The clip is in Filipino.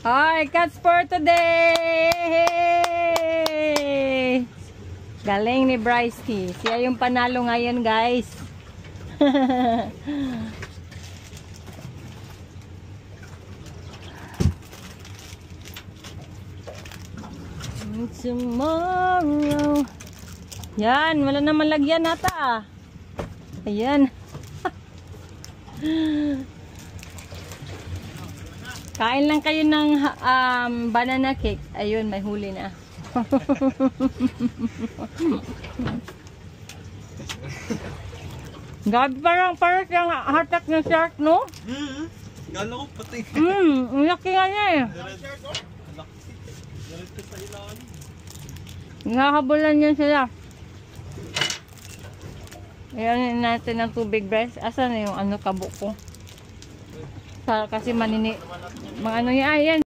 Hi, Cats for today! Galing ni Bryce T. Siya yung panalo ngayon, guys. Tomorrow. Yan, wala naman lagyan nata. Ayan. Kain lang kayo ng banana cake. Ayun, may huli na. God, parang siyang hatak ng shark, no? Gala ko pati. Ang laki nga niya eh. Nakahabulan niya sila. Ayan natin ang tubig, breast. Asan na yung ano kabuk ko? Kasi manini. Mga ano yan.